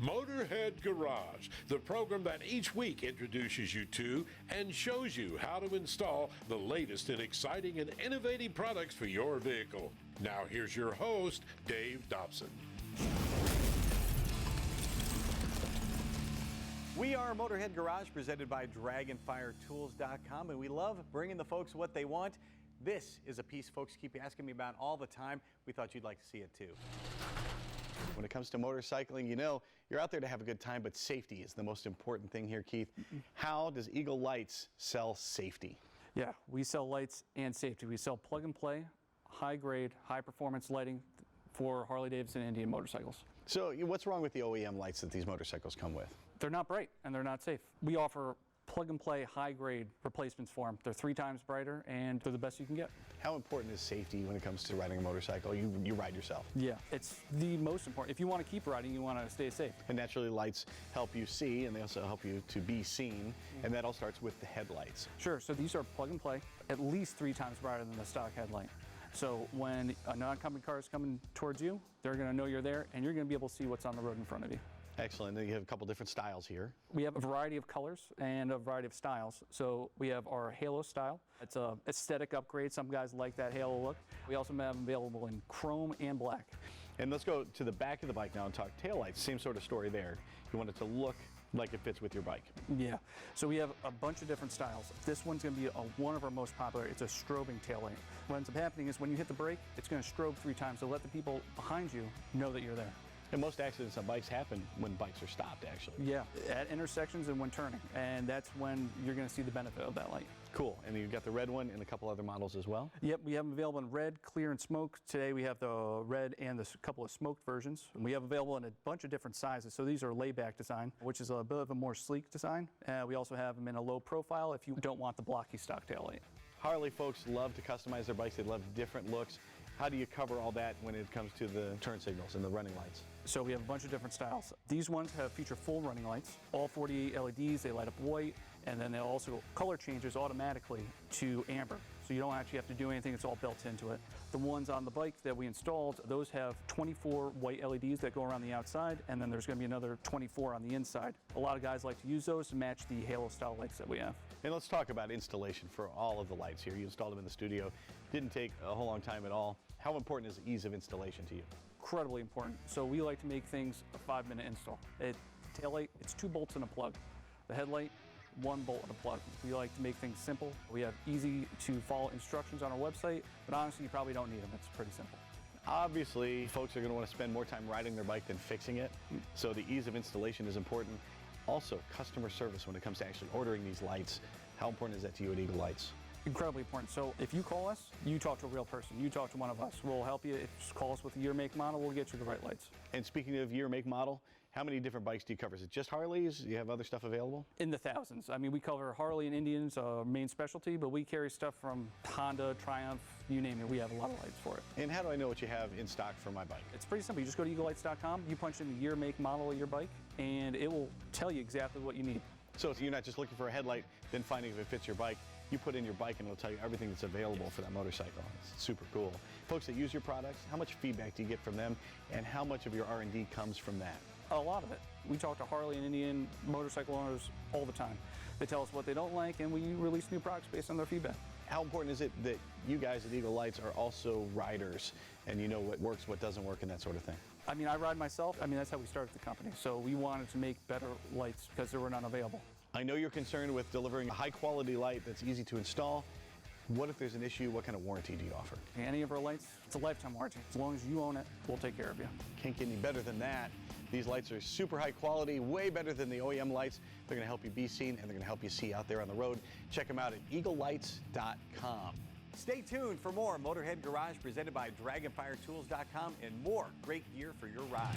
Motorhead Garage, the program that each week introduces you to and shows you how to install the latest in exciting and innovative products for your vehicle. Now here's your host, Dave Dobson. We are Motorhead Garage, presented by DragonfireTools.com, and we love bringing the folks what they want. This is a piece folks keep asking me about all the time. We thought you'd like to see it too. When it comes to motorcycling, you know, you're out there to have a good time, but safety is the most important thing here, Keith. How does Eagle Lights sell safety? Yeah, we sell lights and safety. We sell plug and play, high grade, high performance lighting for Harley Davidson and Indian motorcycles. So what's wrong with the OEM lights that these motorcycles come with? They're not bright and they're not safe. We offer plug and play high grade replacements for them. They're 3 times brighter and they're the best you can get. How important is safety when it comes to riding a motorcycle? You ride yourself. Yeah, it's the most important. If you want to keep riding, you want to stay safe. And naturally lights help you see, and they also help you to be seen, and that all starts with the headlights. Sure, so these are plug and play, at least 3 times brighter than the stock headlight. So when a non-company car is coming towards you, they're going to know you're there and you're going to be able to see what's on the road in front of you. Excellent. You have a couple different styles here. We have a variety of colors and a variety of styles. So we have our Halo style. It's a aesthetic upgrade. Some guys like that Halo look. We also have them available in chrome and black. And let's go to the back of the bike now and talk taillights. Same sort of story there. You want it to look like it fits with your bike. Yeah, so we have a bunch of different styles. This one's going to be one of our most popular. It's a strobing taillight. What ends up happening is when you hit the brake, it's going to strobe 3 times to let the people behind you know that you're there. And most accidents on bikes happen when bikes are stopped, actually. Yeah, at intersections and when turning, and that's when you're going to see the benefit of that light. Cool, and you've got the red one and a couple other models as well? Yep, we have them available in red, clear, and smoke. Today we have the red and the couple of smoked versions. We have available in a bunch of different sizes. So these are layback design, which is a bit of a more sleek design. We also have them in a low profile if you don't want the blocky stock taillight. Harley folks love to customize their bikes. They love different looks. How do you cover all that when it comes to the turn signals and the running lights? So we have a bunch of different styles. These ones feature full running lights, all 48 LEDs, they light up white, and then they also color changes automatically to amber. So you don't actually have to do anything, it's all built into it. The ones on the bike that we installed, those have 24 white LEDs that go around the outside, and then there's going to be another 24 on the inside. A lot of guys like to use those to match the Halo style lights that we have. And let's talk about installation for all of the lights here. You installed them in the studio. Didn't take a whole long time at all. How important is ease of installation to you? Incredibly important. So we like to make things a 5-minute install. Taillight, it's 2 bolts and a plug. The headlight, 1 bolt and a plug. We like to make things simple. We have easy to follow instructions on our website, but honestly, you probably don't need them. It's pretty simple. Obviously, folks are going to want to spend more time riding their bike than fixing it, so the ease of installation is important. Also, customer service when it comes to actually ordering these lights. How important is that to you at Eagle Lights? Incredibly important. So if you call us, you talk to a real person. You talk to one of us. We'll help you. If you call us with a year, make, model, we'll get you the right lights. And speaking of year, make, model, how many different bikes do you cover? Is it just Harleys? Do you have other stuff available? In the thousands. I mean, we cover Harley and Indians, our main specialty, but we carry stuff from Honda, Triumph, you name it. We have a lot of lights for it. And how do I know what you have in stock for my bike? It's pretty simple. You just go to eaglelights.com, you punch in the year, make, model of your bike, and it will tell you exactly what you need. So you're not just looking for a headlight, then finding if it fits your bike. You put in your bike and it'll tell you everything that's available for that motorcycle. It's super cool. Folks that use your products, how much feedback do you get from them, and how much of your R&D comes from that? A lot of it. We talk to Harley and Indian motorcycle owners all the time. They tell us what they don't like, and we release new products based on their feedback. How important is it that you guys at Eagle Lights are also riders and you know what works, what doesn't work, and that sort of thing? I mean, I ride myself. I mean, that's how we started the company. So we wanted to make better lights because there were none available. I know you're concerned with delivering a high-quality light that's easy to install. What if there's an issue? What kind of warranty do you offer? Any of our lights, it's a lifetime warranty. As long as you own it, we'll take care of you. Can't get any better than that. These lights are super high quality, way better than the OEM lights. They're going to help you be seen, and they're going to help you see out there on the road. Check them out at eaglelights.com. Stay tuned for more Motorhead Garage presented by DragonfireTools.com and more great gear for your ride.